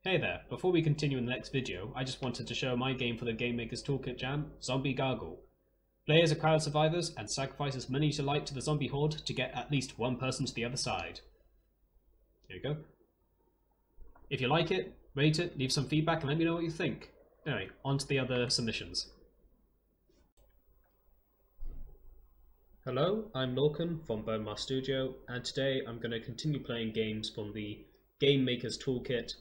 Hey there, before we continue in the next video, I just wanted to show my game for the Game Maker's Toolkit Jam, Zombie Gargle. Play as a crowd of survivors and sacrifice as many as you like to the zombie horde to get at least one person to the other side. There you go. If you like it, rate it, leave some feedback and let me know what you think. Anyway, on to the other submissions. Hello, I'm Lorcan from Burnmar Studio, and today I'm going to continue playing games from the Game Maker's Toolkit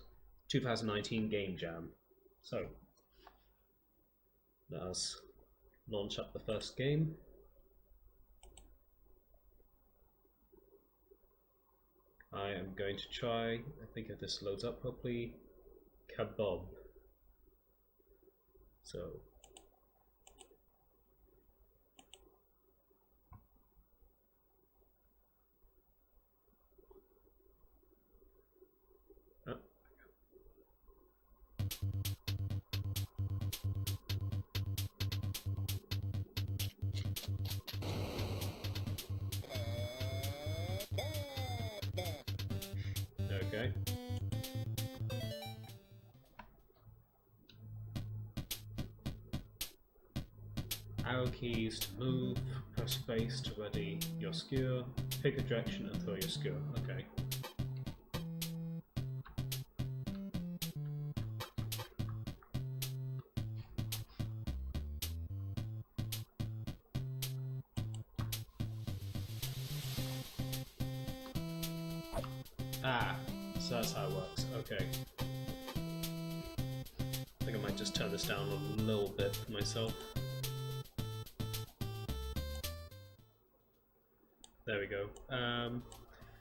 2019 Game Jam. So, let us launch up the first game. I am going to try, I think if this loads up properly, Kebab. So, okay. Arrow keys to move, press space to ready your skewer, pick a direction and throw your skewer. Okay. Ah, so that's how it works. Okay. I think I might just turn this down a little bit for myself. There we go.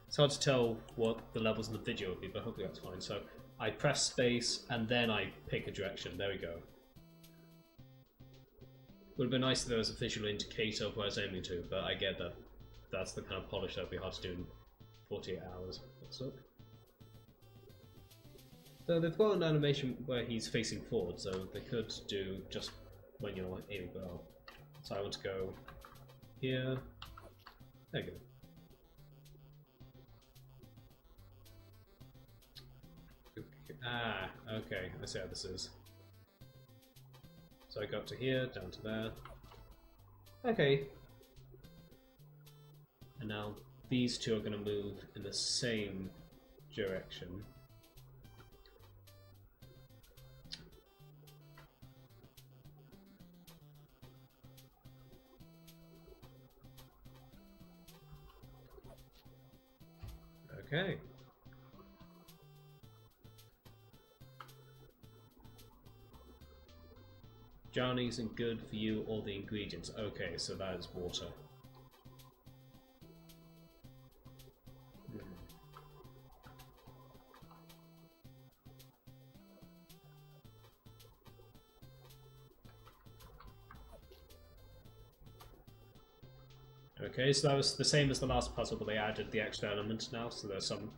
It's hard to tell what the levels in the video would be, but hopefully that's fine. So I press space and then I pick a direction. There we go. Would have been nice if there was a visual indicator of where I was aiming to, but I get that that's the kind of polish that would be hard to do in 48 hours. Let's look. So they've got an animation where he's facing forward, so they could do just when you're aiming well. So I want to go here. There you go. Ah, okay, I see how this is. So I go up to here, down to there. Okay. And now these two are going to move in the same direction. Okay. Johnny isn't good for you, all the ingredients. Okay, so that is water. Okay, so that was the same as the last puzzle, but they added the extra element now, so there's some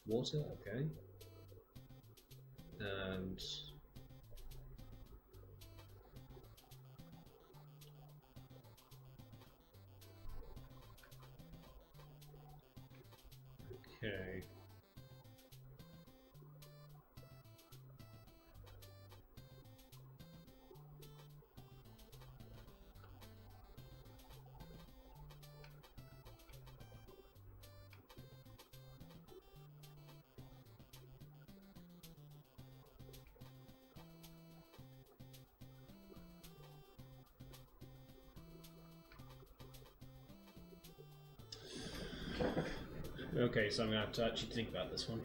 water, okay. And okay. Okay, so I'm going to have to actually think about this one.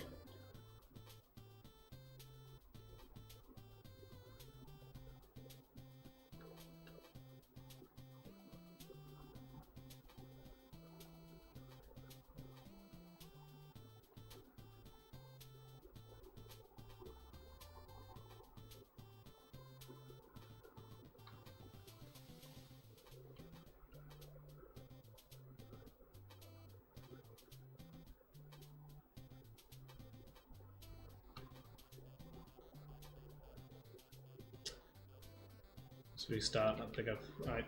So we start, I think I've, right.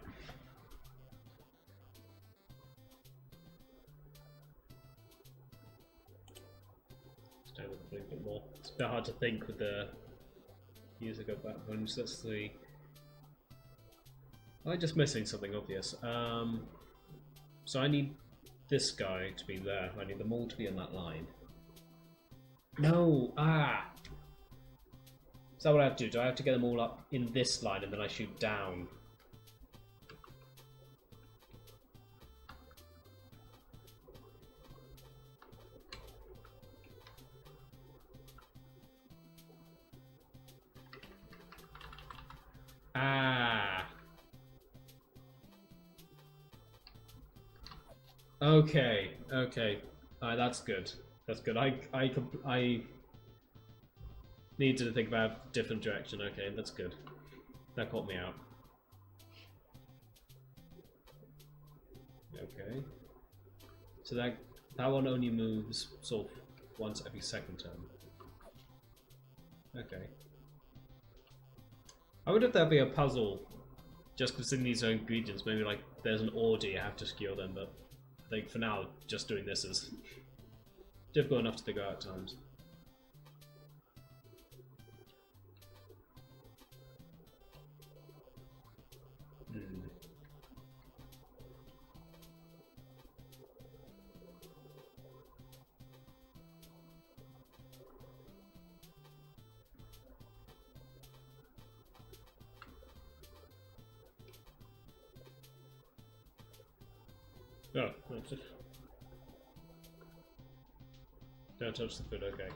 Stay with a bit more. It's a bit hard to think with the user go backwards. Let's see. Am I just missing something obvious? So I need this guy to be there. I need them all to be on that line. No! Ah! Is that what I have to do? Do I have to get them all up in this line and then I shoot down? Ah! Okay, okay. That's good. That's good. I need to think about a different direction. Okay, that's good. That caught me out. Okay. So that one only moves sort of once every second turn. Okay. I wonder if there'll be a puzzle just because in these ingredients, maybe like there's an order you have to secure them, but I think for now just doing this is difficult enough to figure out at times. Oh, that's it. Don't touch the food, okay.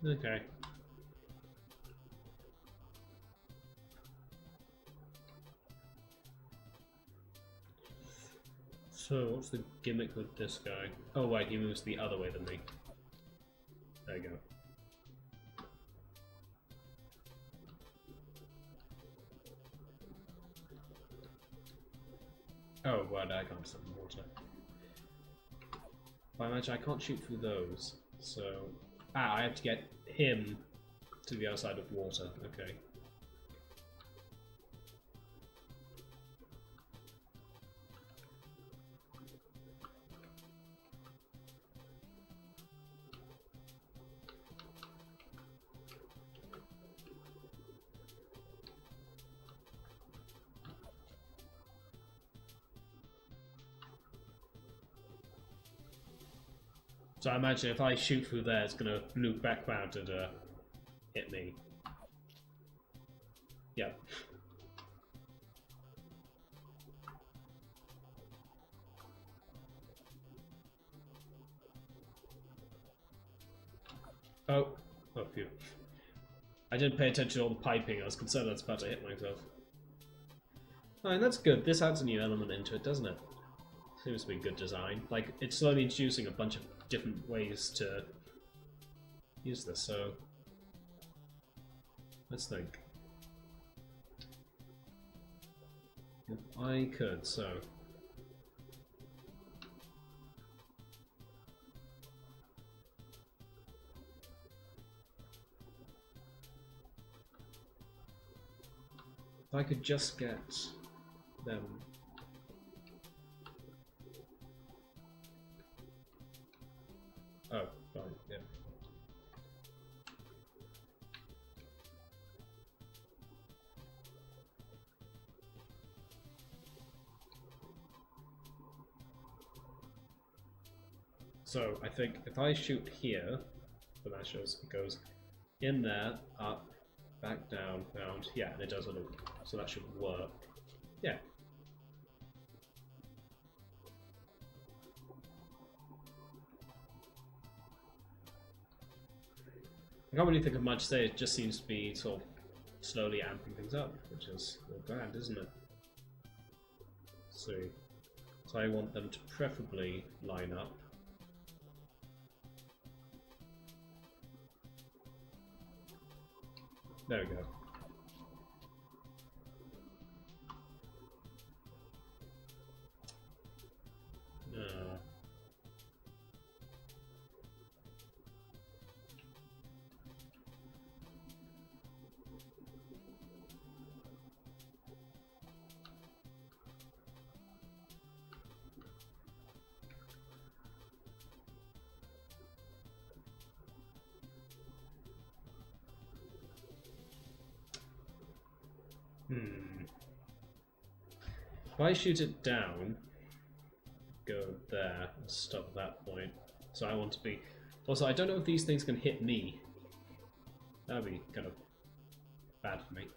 Okay. So, what's the gimmick with this guy? Oh wait, he moves the other way than me. There you go. Oh, well, I can't stop the water. By imagine I can't shoot through those, so... Ah, I have to get him to the other side of water, okay. So I imagine if I shoot through there, it's going to loop back round and hit me. Yeah. Oh, phew. I didn't pay attention to all the piping. I was concerned I was about to hit myself. Oh, and that's good. This adds a new element into it, doesn't it? Seems to be good design. Like, it's slowly introducing a bunch of different ways to use this, so let's think. If I could, so if I could just get them. Oh, fine, yeah. So I think if I shoot here, the that shows it goes in there, up, back down, round, yeah, and it does a loop. So that should work. Yeah. I can't really think of much to say, it just seems to be sort of slowly amping things up, which is grand, isn't it? So I want them to preferably line up. There we go. If I shoot it down, go there and stop at that point. So I want to be... Also, I don't know if these things can hit me. That would be kind of bad for me.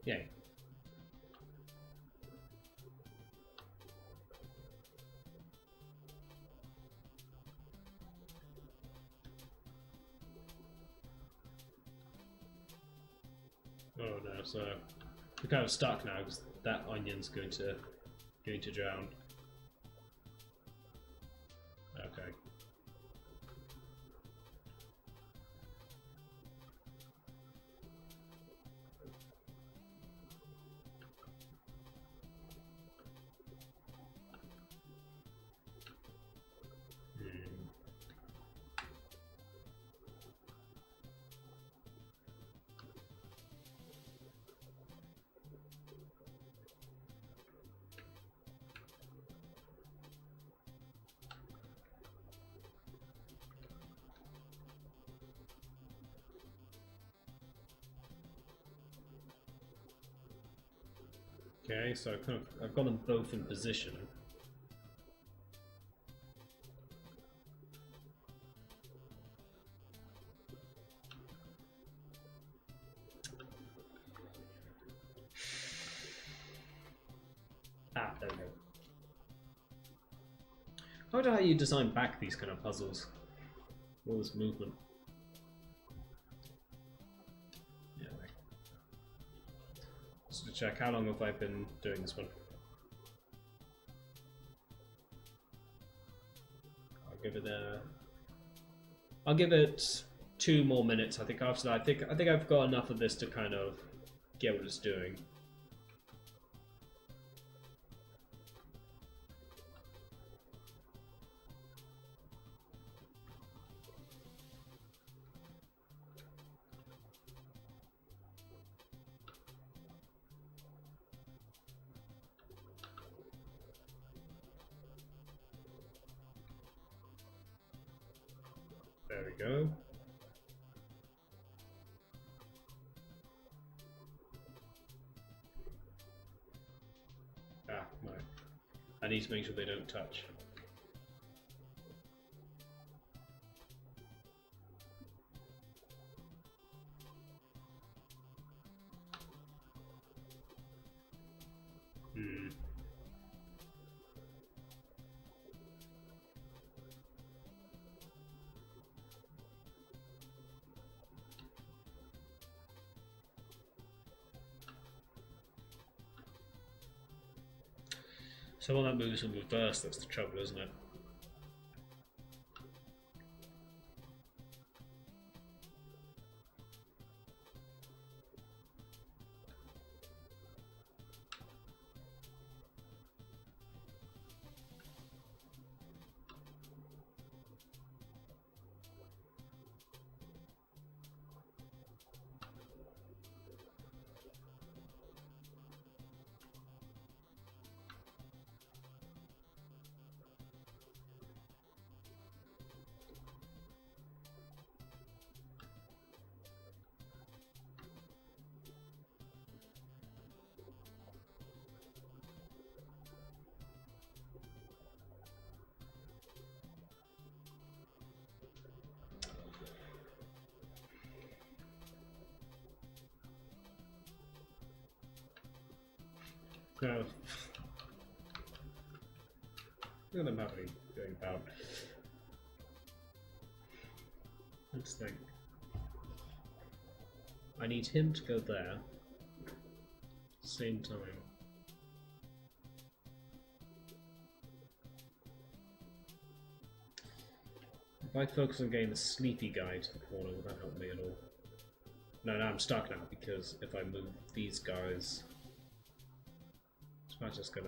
Yay. Oh no, so we're kind of stuck now because that onion's going to drown. Okay. Okay, so I've got them both in position. Ah, there we go. How do you design back these kind of puzzles? All this movement. Yeah. Just to check, how long have I been doing this one? I'll give it 2 more minutes. I think after that, I think I've got enough of this to kind of get what it's doing. There we go. Ah, no. I need to make sure they don't touch. So when that moves in reverse, that's the trouble, isn't it? No. Look at them having going about. Let's think. I need him to go there. Same time. If I focus on getting the sleepy guy to the corner, will that help me at all? No, I'm stuck now because if I move these guys, it's just gonna.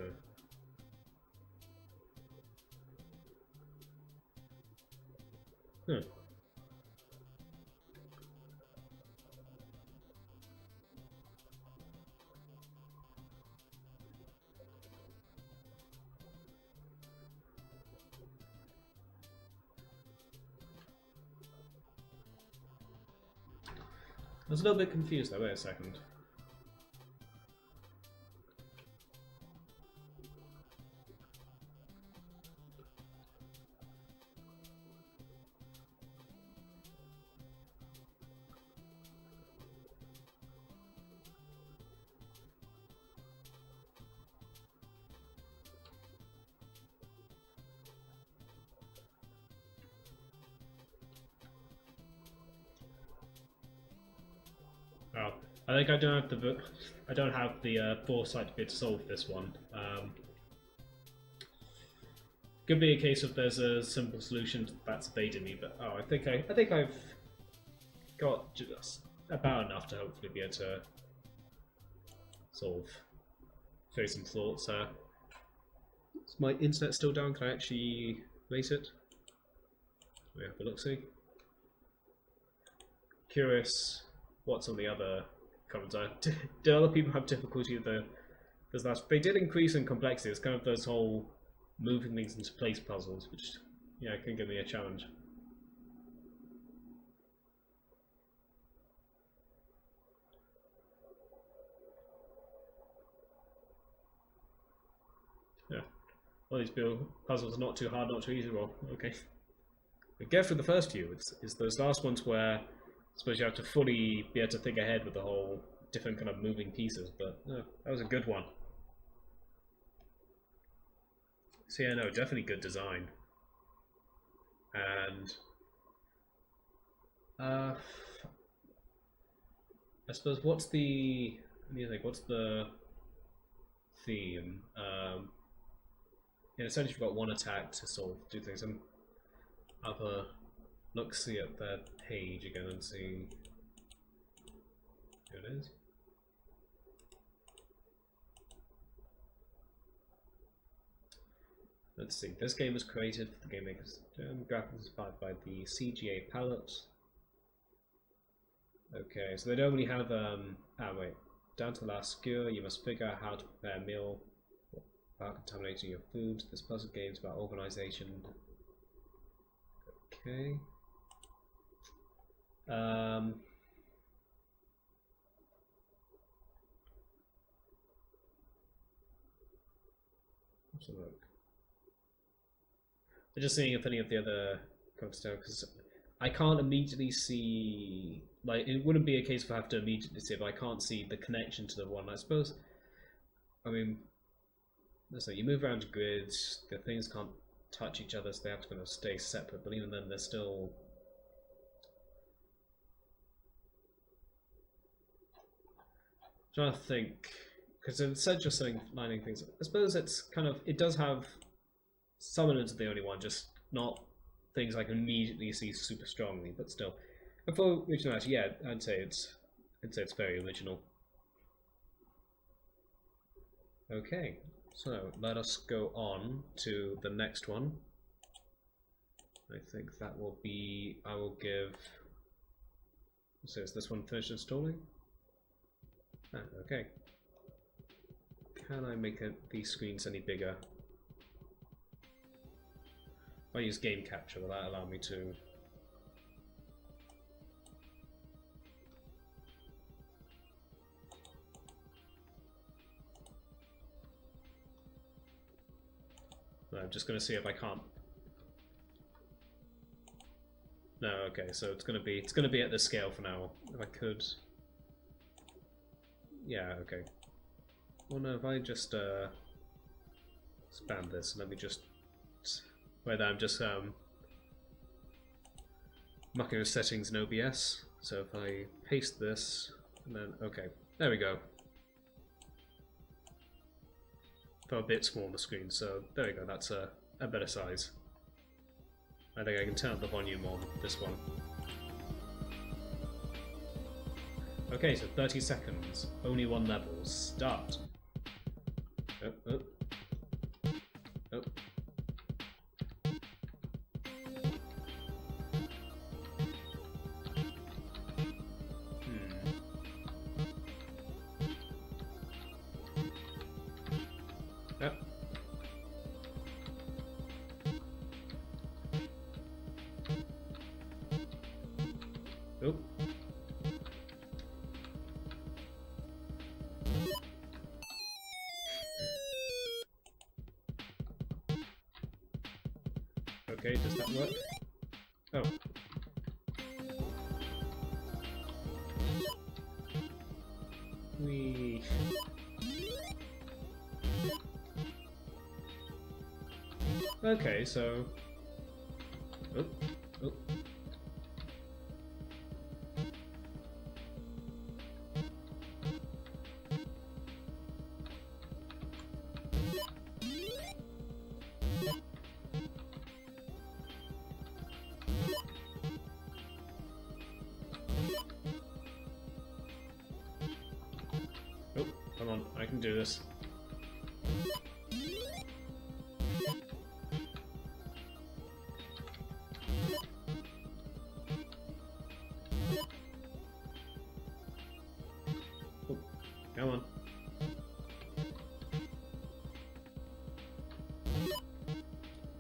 I was a little bit confused there, wait a second. Oh, I think I don't have the foresight to be able to solve this one. Could be a case of there's a simple solution that's evaded me, but I think I've got just about enough to hopefully be able to solve. Throw some thoughts. Is my internet still down? Can I actually rate it? We have a look. See. Curious. What's on the other comments? Do other people have difficulty with the? Because that they did increase in complexity. It's kind of those whole moving things into place puzzles, which can give me a challenge. Yeah, well, these puzzles are not too hard, not too easy. Well, okay. We get through the first few. It's those last ones where I suppose you have to fully be able to think ahead with the whole different kind of moving pieces, but that was a good one. So yeah, no, definitely good design. And I suppose what's the theme? Essentially you've got one attack to sort of do things, and have a look-see at that page again and see who it is. Let's see, this game was created for the game makers. Graphics inspired by the CGA palette. Okay, so they don't really have wait. Down to the last skewer, you must figure out how to prepare a meal without contaminating your food. This puzzle game is about organization. Okay. Let's have a look. I'm just seeing if any of the other comes down, because I can't immediately see, like, it wouldn't be a case if I have to immediately see it, but I can't see the connection to the one. I suppose, I mean, let's say you move around grids, the things can't touch each other, so they have to kind of stay separate, but even then they're still... I'm trying to think, because it said just saying lining things. I suppose it's kind of, it does have some elements of the only one, just not things I can immediately see super strongly, but still. And for originality, yeah, I'd say it's very original. Okay, so let us go on to the next one. I think that will be, I will give, so is this one finished installing? Okay. Can I make these screens any bigger? If I use game capture, will that allow me to? No, I'm just going to see if I can't. No, okay, so it's going to be at this scale for now. If I could. Yeah, okay. Well, no, if I just expand this, let me just. Wait, I'm just mucking with settings in OBS. So if I paste this, and then okay, there we go. Got a bit small on the screen, so there we go. That's a better size. I think I can turn up the volume on this one. Okay, so 30 seconds, only one level. Start. Oh, oh. Oh. Yep. Oh. Okay, does that work? Oh. Whee. Okay, so... Oh, oh. Oh, come on, I can do this. Oh, come on.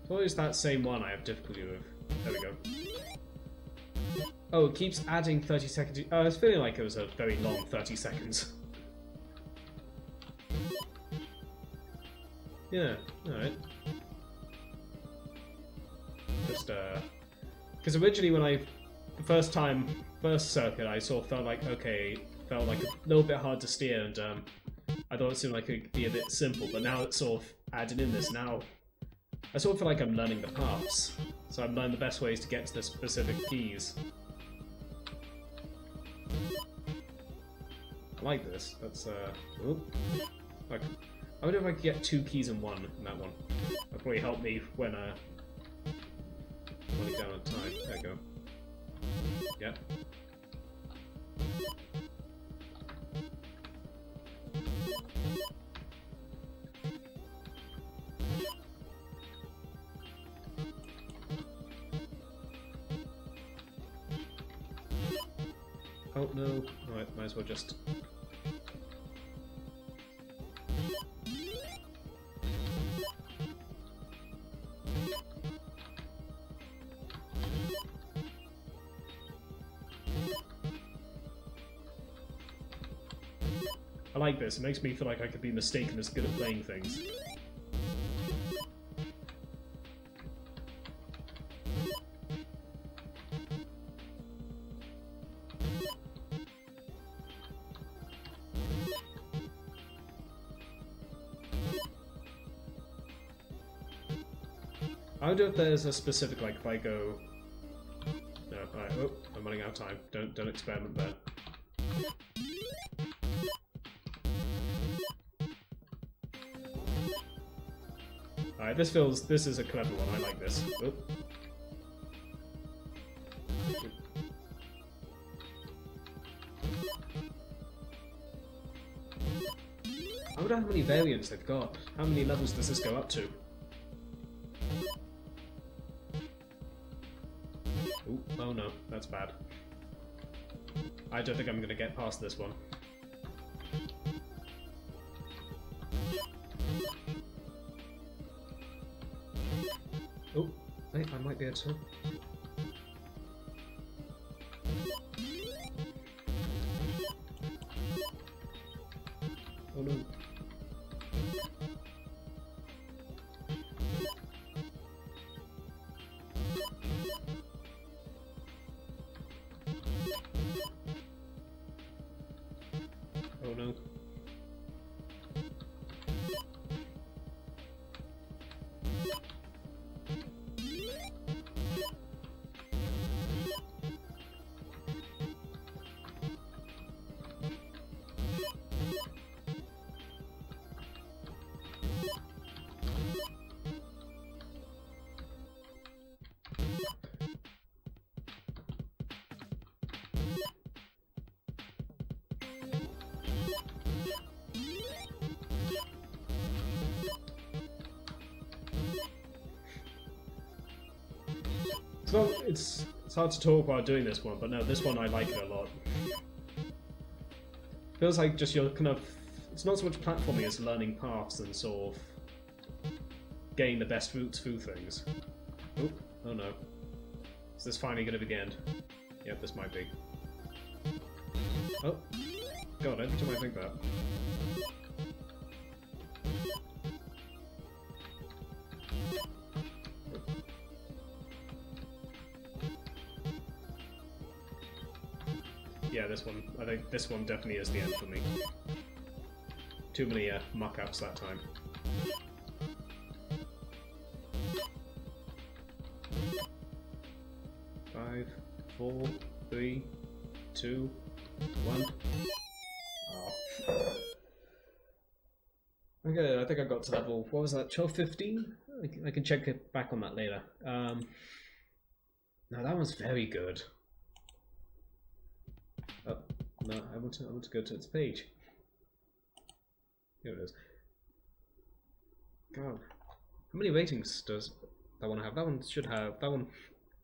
It's always that same one I have difficulty with. There we go. Oh, it keeps adding 30 seconds. I was feeling like it was a very long 30 seconds. Yeah, alright. Just, because originally when the first circuit, I sort of felt like, okay, felt like a little bit hard to steer, and I thought it seemed like it could be a bit simple, but now it's sort of added in this. Now, I sort of feel like I'm learning the paths, so I'm learning the best ways to get to the specific keys. I like this. That's, oh, like, I wonder if I could get 2 keys in one in that one. That'll probably help me when running down on time. There you go. Yep. Oh no. Alright, might as well just... I like this, it makes me feel like I could be mistaken as good at playing things. I wonder if there's a specific, like, if I go... No, alright, oh, I'm running out of time. Don't experiment there. Alright, this is a clever one, I like this. Oh. I wonder how many variants they've got. How many levels does this go up to? Ooh, oh no, that's bad. I don't think I'm gonna get past this one. Oh, wait, I might be able to. Oh no. Oh no. So it's hard to talk while doing this one, but no, this one I like it a lot. Feels like just you're kind of... It's not so much platforming as learning paths and sort of getting the best routes through things. Oh, oh no. Is this finally going to be the end? Yep, this might be. Oh. God, every time I think that. Yeah, this one. I think this one definitely is the end for me. Too many muck-ups that time. Five, 4, 3, 2, 1. Oh. Okay, I think I got to level, what was that, 12, 15? I can check it back on that later. No, that one's very good. Oh, no, I want to go to its page. Here it is. God, how many ratings does that one have? That one should have, that one,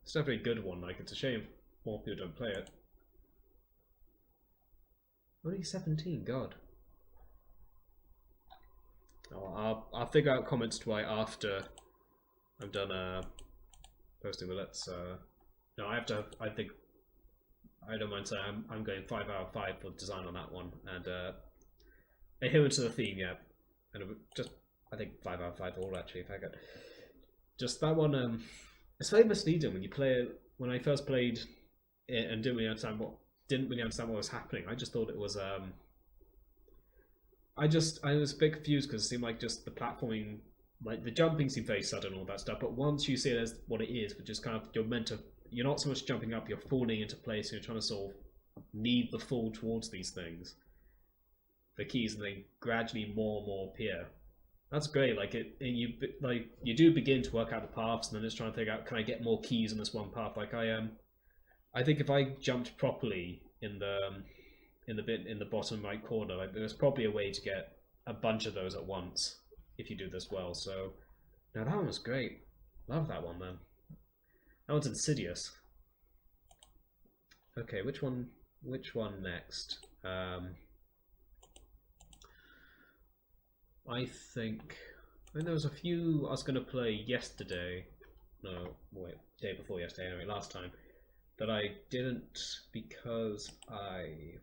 it's definitely a good one, like, it's a shame more people don't play it. Only 17, God. Oh, I'll figure out comments to why after I'm done posting, but let's no, I have to, I think, I don't mind saying I'm going 5 out of 5 for design on that one, and adherent to the theme, yeah, and it just, I think 5 out of 5 all actually, if I get just that one, it's very misleading when you play it. When I first played it and didn't really understand what was happening, I just thought it was I was a bit confused because it seemed like just the platforming, like the jumping seemed very sudden and all that stuff, but once you see it as what it is, which is kind of, you're not so much jumping up, you're falling into place, and you're trying to sort of need the fall towards these things, the keys, and then gradually more and more appear. That's great, like you do begin to work out the paths, and then it's trying to figure out, can I get more keys on this one path? Like I think if I jumped properly in the bit in the bottom right corner, like there's probably a way to get a bunch of those at once if you do this well. So now that one was great. Love that one, man. That one's Insidious. Okay, which one next? I think there was a few I was gonna play yesterday. No, wait, day before yesterday anyway, last time. But I didn't because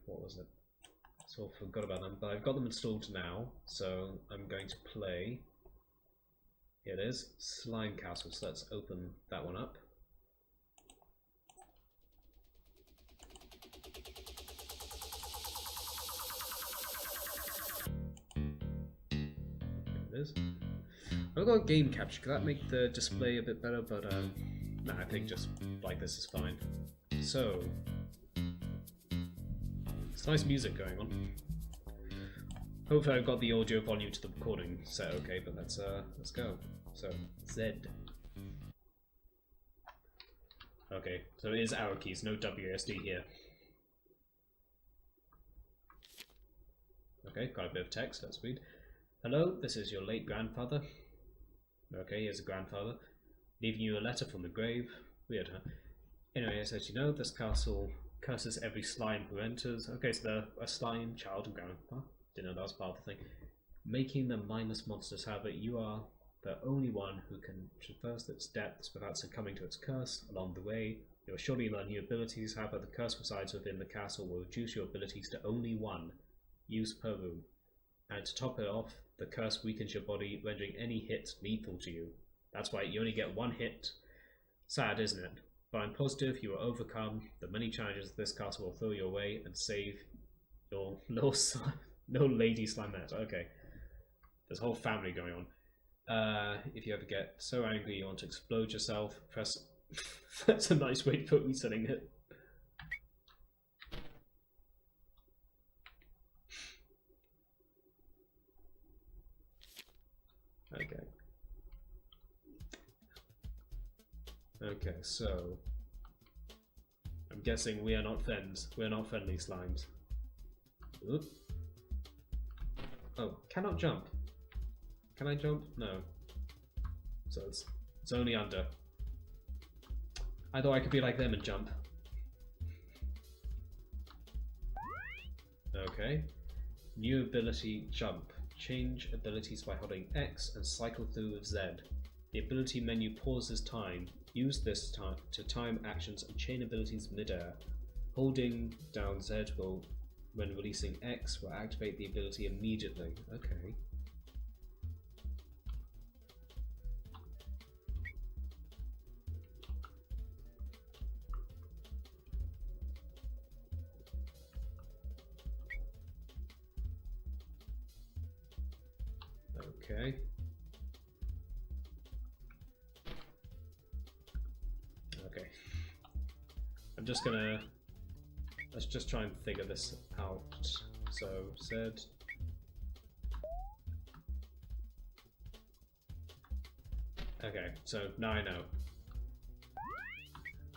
what was it? So I forgot about them, but I've got them installed now, so I'm going to play, here it is, Slime Castle, so let's open that one up. There it is. I've got game capture, could that make the display a bit better, but nah, I think just like this is fine. So, it's nice music going on. Hopefully I've got the audio volume to the recording set okay, but let's go. So, Z. Okay, so it is arrow keys, no WASD here. Okay, got a bit of text, let's read. Hello, this is your late grandfather. Okay, here's a grandfather. Leaving you a letter from the grave. Weird, huh? Anyway, as you know, this castle curses every slime who enters. Okay, so they're a slime child and grandpa. Didn't know that was part of the thing. Making them mindless monsters. However, you are the only one who can traverse its depths without succumbing to its curse. Along the way, you will surely learn new abilities. However, the curse resides within the castle will reduce your abilities to only 1 use per room. And to top it off, the curse weakens your body, rendering any hit lethal to you. That's why you only get 1 hit. Sad, isn't it? But I'm positive you will overcome the many challenges this castle will throw your way and save your little lady slimette. Okay. There's a whole family going on. If you ever get so angry you want to explode yourself, press... That's a nice way to put resetting it. Okay. Okay, so I'm guessing we are not friends. We are not friendly slimes. Oop. Oh, cannot jump. Can I jump? No. So it's only under. I thought I could be like them and jump. Okay. New ability, jump. Change abilities by holding X and cycle through with Z. The ability menu pauses time. Use this to time actions and chain abilities mid-air. Holding down Z when releasing X will activate the ability immediately. Okay. Okay. Okay. I'm just gonna... Let's just try and figure this out. So, said... Okay, so now I know.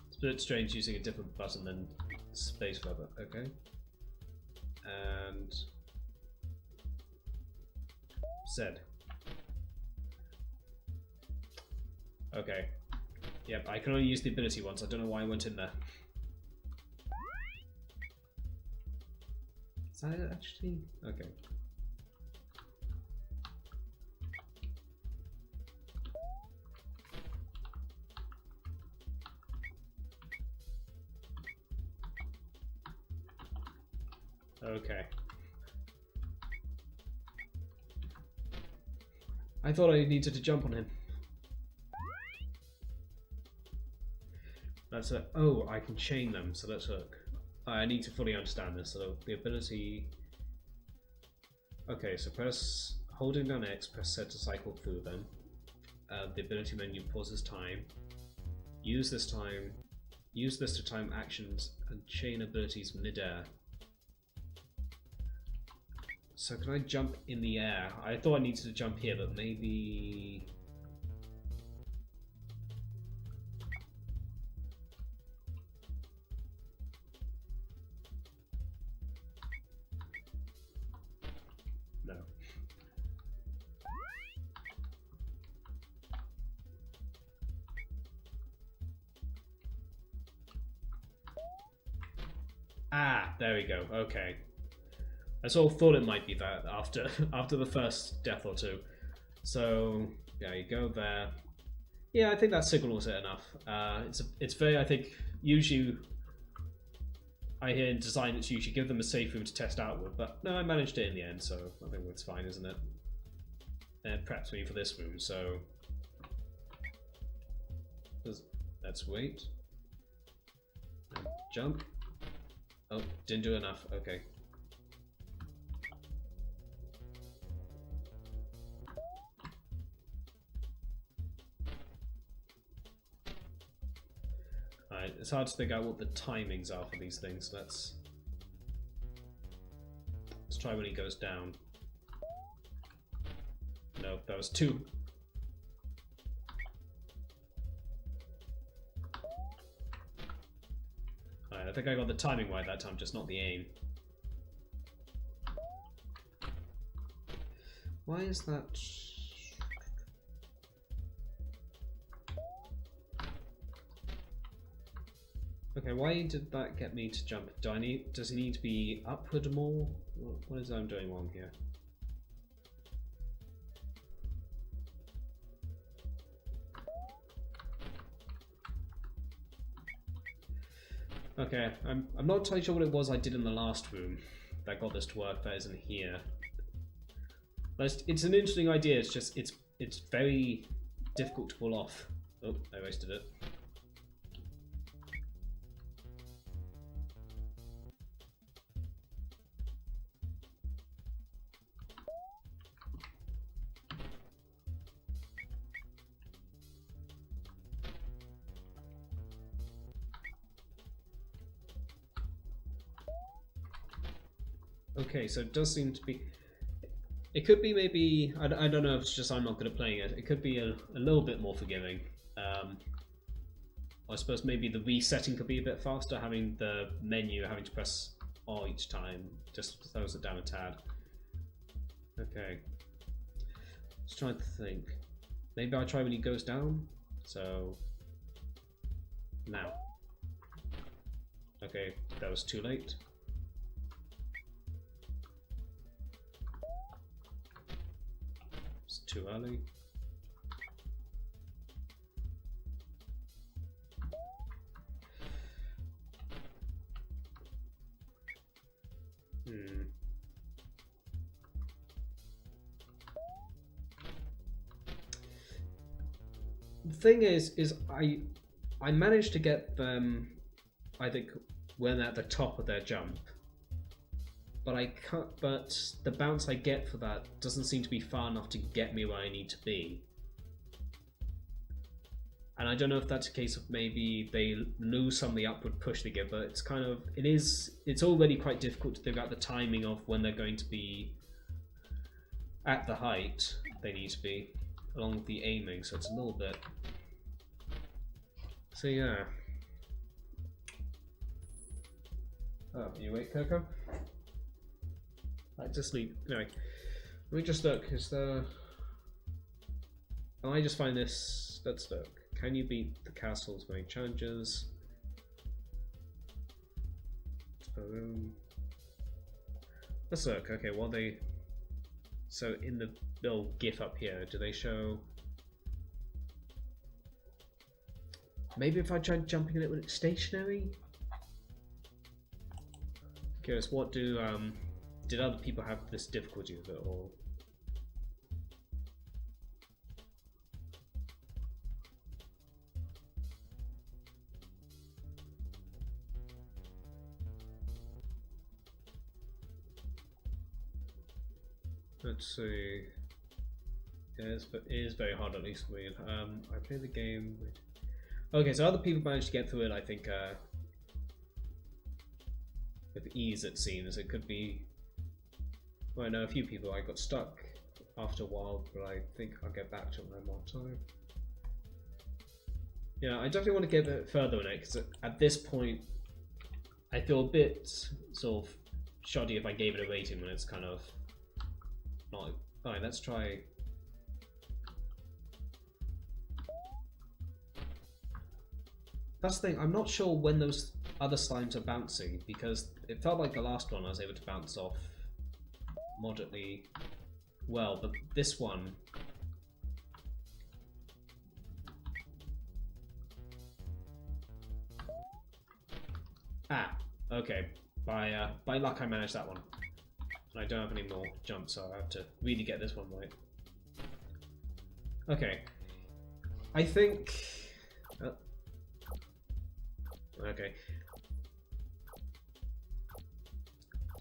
It's a bit strange using a different button than space rubber. Okay. And... said. Okay. Yep, I can only use the ability once. I don't know why I went in there. Is that it actually? Okay. Okay. I thought I needed to jump on him. That's it. Oh, I can chain them, so let's look. I need to fully understand this. So the ability... Okay, so press... Holding down X, press set to cycle through them. The ability menu pauses time. Use this to time actions and chain abilities mid-air. So can I jump in the air? I thought I needed to jump here, but maybe... No. Ah, there we go. Okay. I sort of thought it might be that after the first death or two. So yeah, you go there. Yeah, I think that signals it enough. It's very, I think, usually I hear in design it's usually give them a safe room to test outward, but no, I managed it in the end, so I think it's fine, isn't it? And it preps me for this room, so let's wait. And jump. Oh, didn't do enough. Okay. Alright, it's hard to figure out what the timings are for these things. Let's try when he goes down. No, that was 2. Alright, I think I got the timing right that time, just not the aim. Why is that? Okay, why did that get me to jump? Does he need to be upward more? What is I'm doing wrong here? Okay, I'm not entirely sure what it was I did in the last room that got this to work that isn't here. But it's an interesting idea, it's just it's very difficult to pull off. Oh, I wasted it. Okay, so it does seem to be... It could be maybe... I don't know if it's just I'm not good at playing it. It could be a little bit more forgiving. I suppose maybe the resetting could be a bit faster, having the menu, having to press R each time, just throws it down a tad. Okay. Just trying to think. Maybe I'll try when he goes down. So... Now. Okay, that was too late. It's too early. The thing is I managed to get them, I think, when at the top of their jump, but I can't. But the bounce I get for that doesn't seem to be far enough to get me where I need to be. And I don't know if that's a case of maybe they lose some of the upward push they get, but it's kind of it's already quite difficult to figure out the timing of when they're going to be at the height they need to be, along with the aiming. So it's a little bit. So yeah. Oh, are you awake, Coco? Right, just sleep. Anyway, let me just look. Is there? Oh, I just find this. Let's look. Can you beat the castle's main challenges? Let's look. Okay, what they. So in the little GIF up here, do they show? Maybe if I tried jumping in it when it's stationary. Curious, what do did other people have this difficulty with it, or? Let's see. Yeah, it is very hard, at least for me. I play the game. Okay, so other people managed to get through it. I think with ease, it seems. It could be. Well, I know a few people. I got stuck after a while, but I think I'll get back to it one more time. Yeah, I definitely want to get a bit further in it, because at this point, I feel a bit sort of shoddy if I gave it a rating when it's kind of not. Alright, let's try. That's the thing, I'm not sure when those other slimes are bouncing, because it felt like the last one I was able to bounce off moderately well, but this one. Ah, okay. By luck I managed that one. And I don't have any more jumps, so I have to really get this one right. Okay. I think... okay.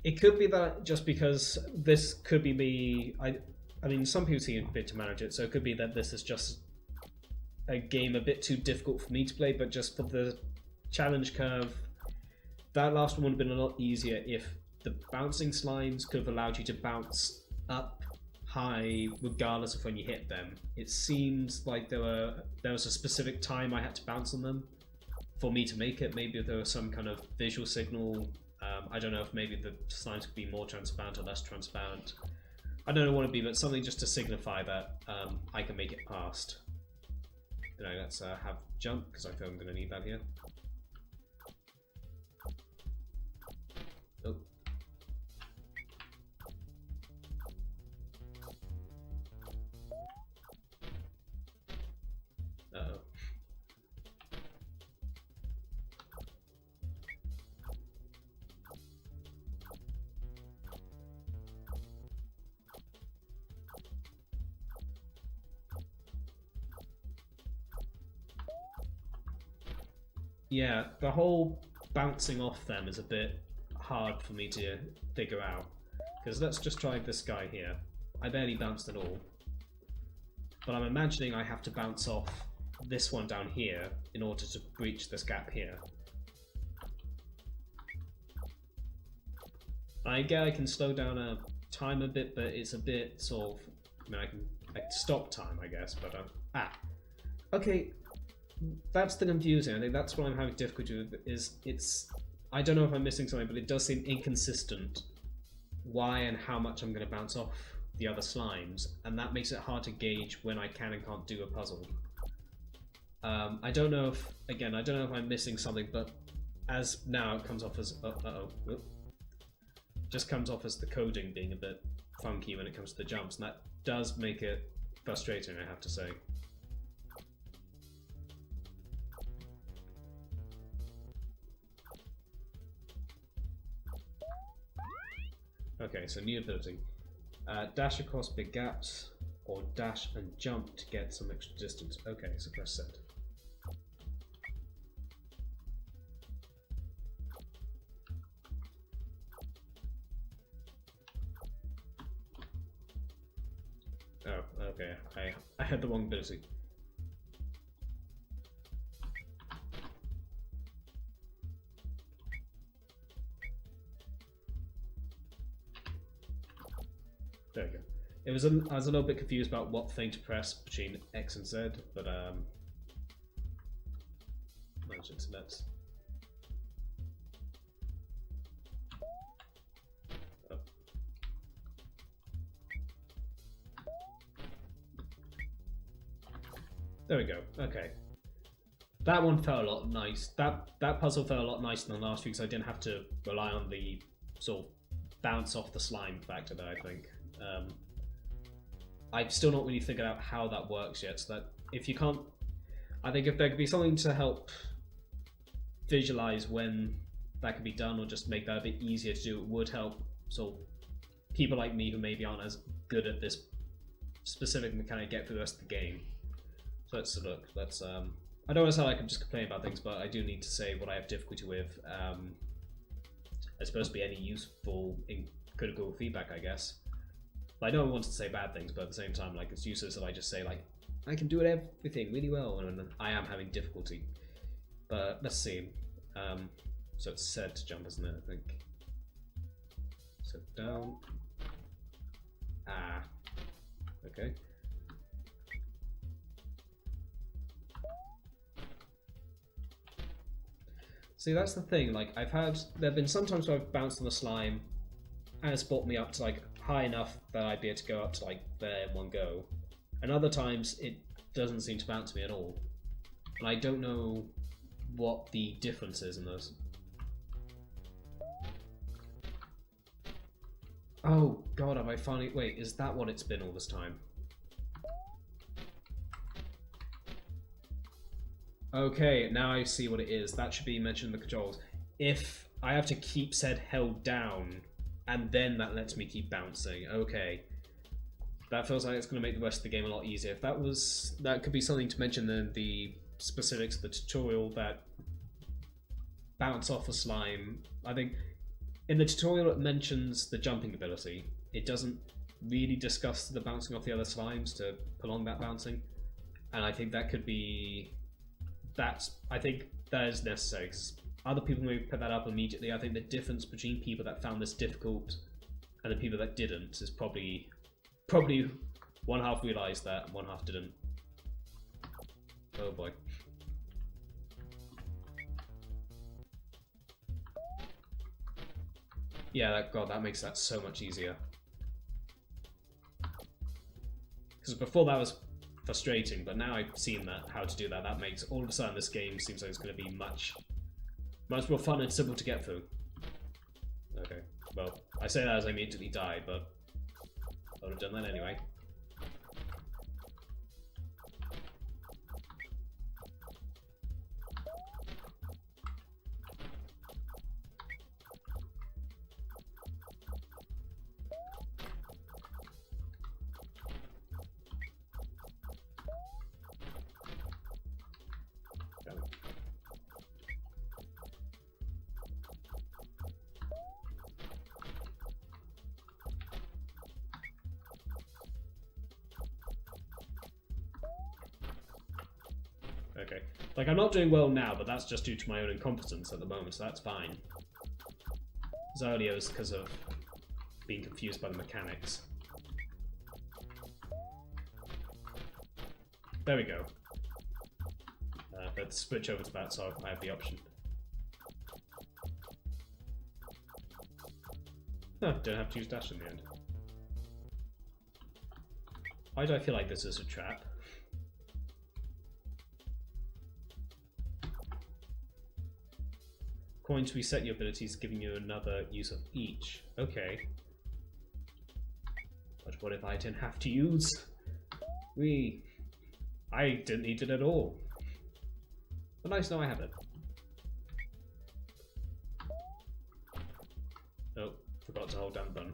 It could be that just because this could be me... I mean, some people seem a bit to manage it, so it could be that this is just a game a bit too difficult for me to play, but just for the challenge curve, that last one would have been a lot easier if the bouncing slimes could have allowed you to bounce up high regardless of when you hit them. It seems like there was a specific time I had to bounce on them for me to make it. Maybe there was some kind of visual signal. I don't know if maybe the slimes could be more transparent or less transparent. I don't know what it'd be, but something just to signify that I can make it past. You know, let's have jump, because I feel I'm going to need that here. Oh. Uh-oh. Yeah, the whole bouncing off them is a bit hard for me to figure out. Because let's just try this guy here. I barely bounced at all. But I'm imagining I have to bounce off this one down here in order to breach this gap here. I get I can slow down a time a bit, but it's a bit sort of... I mean, I can stop time, I guess, but... Okay. That's the confusing. I think that's what I'm having difficulty with. I don't know if I'm missing something, but it does seem inconsistent why and how much I'm going to bounce off the other slimes, and that makes it hard to gauge when I can and can't do a puzzle. I don't know if I'm missing something, but as now it comes off as just comes off as the coding being a bit funky when it comes to the jumps, and that does make it frustrating, I have to say. Okay, so new ability. Dash across big gaps, or dash and jump to get some extra distance. Okay, so press set. Okay, I had the wrong ability. There we go. I was a little bit confused about what thing to press between X and Z, but managed internet. Oh. There we go. Okay. That one felt a lot nice. That puzzle felt a lot nicer than the last few because I didn't have to rely on the sort of bounce off the slime factor there, I think. I've still not really figured out how that works yet, so that if you can't... I think if there could be something to help visualize when that could be done, or just make that a bit easier to do, it would help sort of people like me who maybe aren't as good at this specific mechanic get through the rest of the game. So let's look. Let's I don't want to sound like I'm just complaining about things, but I do need to say what I have difficulty with. It's supposed to be any useful in critical feedback, I guess. I don't want to say bad things, but at the same time, like, it's useless if I just say, like, I can do everything really well, and I am having difficulty. But let's see. So it's said to jump, isn't it? I think. So down. Ah. Okay. See, that's the thing. Like, there've been sometimes where I've bounced on the slime, and it's brought me up to like high enough that I'd be able to go up to like there in one go, and other times it doesn't seem to bounce me at all, and I don't know what the difference is in those. Oh god, have I finally... Wait, is that what it's been all this time? Okay, now I see what it is. That should be mentioned in the controls. If I have to keep said held down, and then that lets me keep bouncing. Okay. That feels like it's going to make the rest of the game a lot easier. If that could be something to mention in the specifics of the tutorial, that bounce off a slime. I think in the tutorial it mentions the jumping ability. It doesn't really discuss the bouncing off the other slimes to prolong that bouncing. And I think that could be... I think that is necessary, because other people may put that up immediately. I think the difference between people that found this difficult and the people that didn't is probably one half realised that and one half didn't. Oh boy. Yeah, that makes that so much easier. Because before that was frustrating, but now I've seen how to do that. That makes all of a sudden this game seems like it's going to be much more fun and simple to get through. Okay, well, I say that as I immediately died, but I would have done that anyway. Okay. Like, I'm not doing well now, but that's just due to my own incompetence at the moment, so that's fine. As earlier, it was because of being confused by the mechanics. There we go. Let's switch over to that so I have the option. No, don't have to use dash in the end. Why do I feel like this is a trap? Going to reset your abilities, giving you another use of each. Okay. But what if I didn't have to use? I didn't need it at all. But nice, now I have it. Oh, forgot to hold down the button.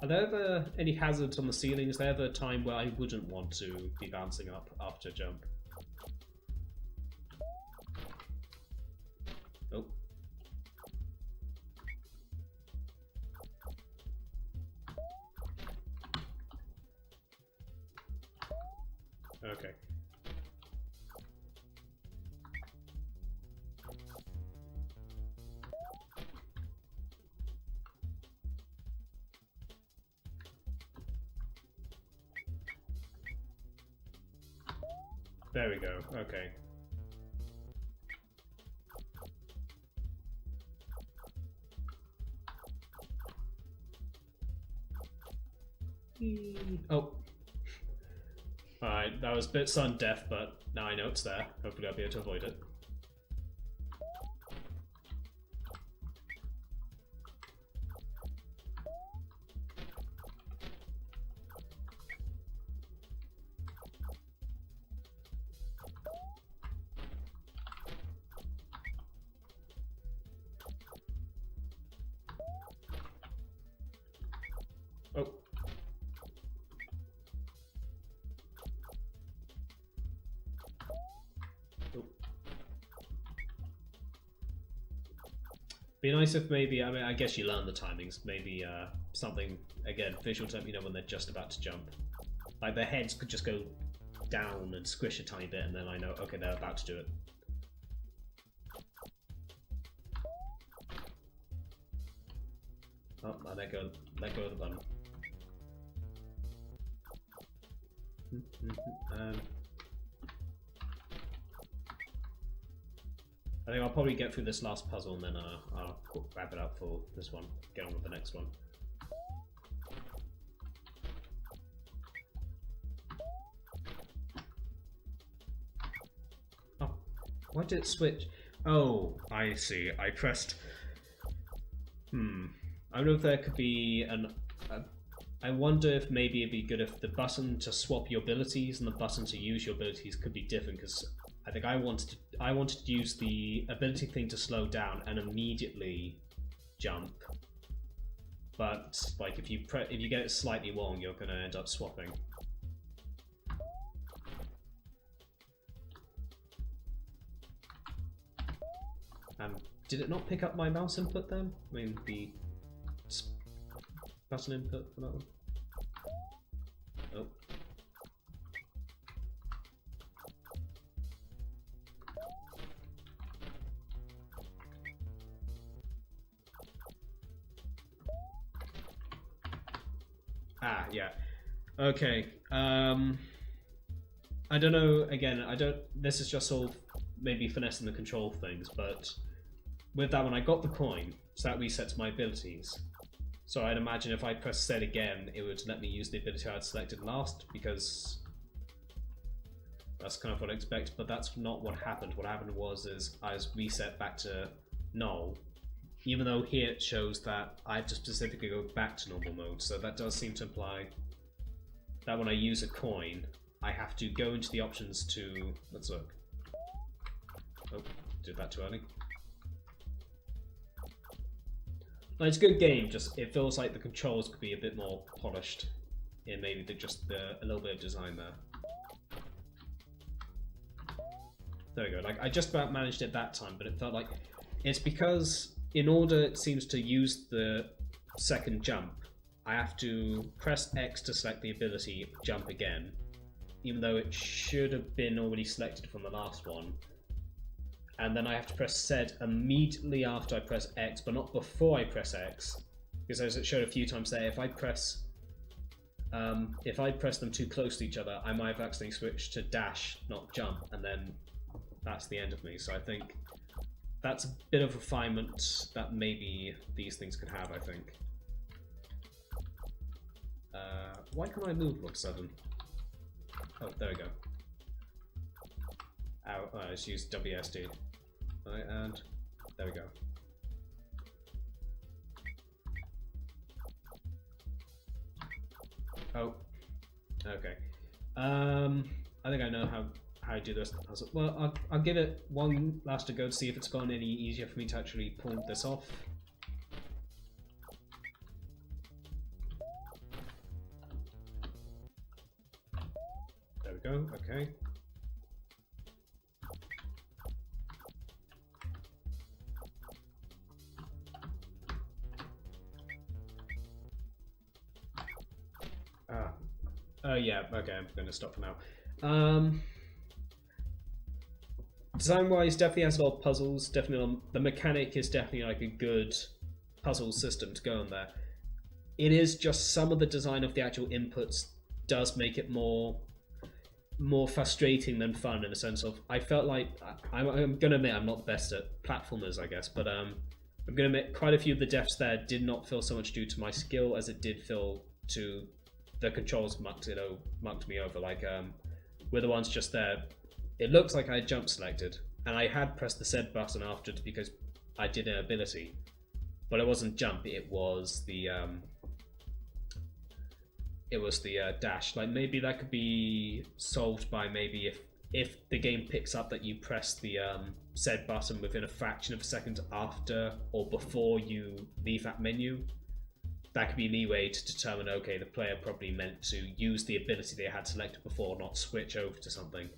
Are there ever any hazards on the ceiling? Is there ever a time where I wouldn't want to be bouncing up after a jump? Oh. Okay. There we go. Okay. Oh. Alright, that was a bit sudden death, but now I know it's there. Hopefully I'll be able to avoid it. Oh. Be nice if maybe, I mean, I guess you learn the timings. Maybe something, again, visual to let me know when they're just about to jump. Like their heads could just go down and squish a tiny bit, and then I know, okay, they're about to do it. Oh, I let go of the button. I think I'll probably get through this last puzzle and then I'll wrap it up for this one. Get on with the next one. Oh, why did it switch? Oh, I see. I pressed... I don't know if there could be an... I wonder if maybe it'd be good if the button to swap your abilities and the button to use your abilities could be different, because I think I wanted to use the ability thing to slow down and immediately jump. But like if you get it slightly wrong, you're gonna end up swapping. Did it not pick up my mouse input then? I mean the button input for that one. Oh. Ah, yeah. Okay. I don't know, again, this is just all maybe finessing the control things, but with that one I got the coin, so that resets my abilities. So I'd imagine if I press Z again, it would let me use the ability I had selected last, because that's kind of what I expect, but that's not what happened. What happened was I was reset back to null, even though here it shows that I have to specifically go back to normal mode, so that does seem to imply that when I use a coin, I have to go into the options to... let's look. Oh, did that too early. Like, it's a good game, just it feels like the controls could be a bit more polished in maybe a little bit of design there. There we go, like I just about managed it that time, but it felt like it's because in order it seems to use the second jump, I have to press X to select the ability, jump again, even though it should have been already selected from the last one. And then I have to press Z immediately after I press X, but not before I press X, because as it showed a few times there, if I press them too close to each other, I might have accidentally switched to dash, not jump, and then that's the end of me. So I think that's a bit of refinement that maybe these things could have, I think. Why can't I move all of a sudden? Oh, there we go. Ow, I just used WSD. Right, and there we go. Oh, okay. I think I know how to do this puzzle. Well, I'll give it one last go to see if it's gone any easier for me to actually pull this off. There we go, okay. Yeah, okay, I'm going to stop for now. Design-wise, definitely has a lot of puzzles. Definitely, the mechanic is definitely like a good puzzle system to go on there. It is just some of the design of the actual inputs does make it more frustrating than fun, in a sense of I felt like I'm gonna admit I'm not the best at platformers, I guess, but I'm gonna admit quite a few of the deaths there did not feel so much due to my skill as it did feel to the controls mucked me over. Like with the ones just there, it looks like I had jump selected and I had pressed the said button after because I did an ability, but it wasn't jump, it was the dash. Like maybe that could be solved by maybe if the game picks up that you press the said button within a fraction of a second after or before you leave that menu. That could be leeway to determine, okay, the player probably meant to use the ability they had selected before, not switch over to something.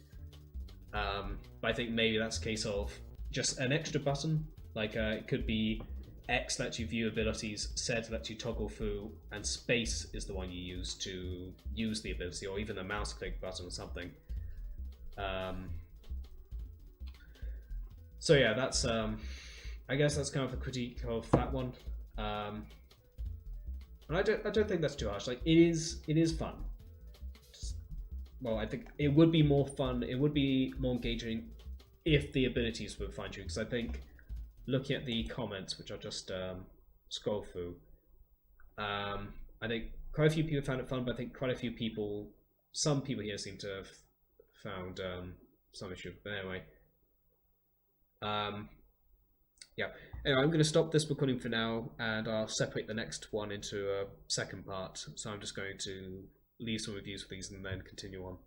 But I think maybe that's a case of just an extra button. Like it could be X lets you view abilities, Z lets you toggle through, and space is the one you use to use the ability, or even a mouse click button or something. So yeah, that's I guess that's kind of the critique of that one. And I don't think that's too harsh. Like it is fun. Well, I think it would be more fun. It would be more engaging if the abilities were fine-tuned. Because I think looking at the comments, which I'll just scroll through, I think quite a few people found it fun, but I think quite a few people, some people here seem to have found some issue. But anyway, yeah. Anyway, I'm going to stop this recording for now, and I'll separate the next one into a second part. So I'm just going to leave some reviews for these and then continue on.